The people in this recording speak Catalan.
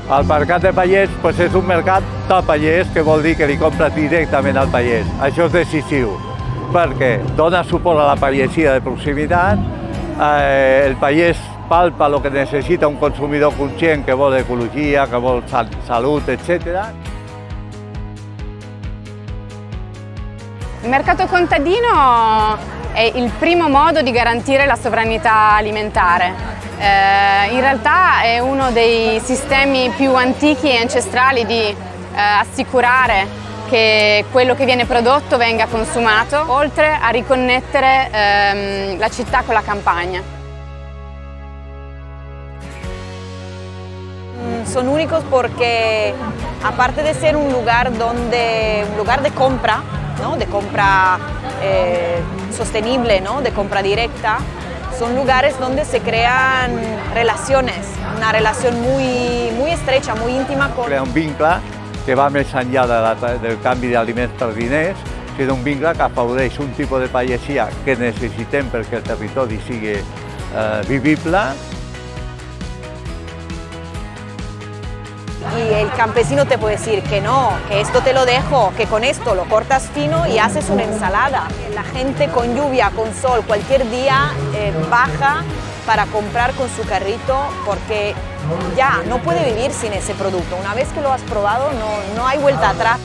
El mercat de pallers pues, és un mercat de pallers, que vol dir que li compres directament al pallers. Això és decisiu, perquè dona suport a la pallesia de proximitat, el pallers palpa el que necessita un consumidor conscient que vol ecologia, que vol salut, etc. Il mercato contadino è il primo modo di garantire la sovranità alimentare. In realtà è uno dei sistemi più antichi e ancestrali di assicurare che quello che viene prodotto venga consumato, oltre a riconnettere la città con la campagna. Son únicos porque, aparte de ser un lugar de compra, ¿no? De compra sostenible, ¿no? De compra directa, son lugares donde se crean relaciones, una relación muy estrecha, muy íntima. Crea un vincle que va més enllà del canvi d'aliments per diners, sinó un vincle que afavoreix un tipus de pallesia que necessitem perquè el territori sigui vivible. Y el campesino te puede decir que no, que esto te lo dejo, que con esto lo cortas fino y haces una ensalada. La gente con lluvia, con sol, cualquier día baja para comprar con su carrito porque ya no puede vivir sin ese producto. Una vez que lo has probado no hay vuelta atrás.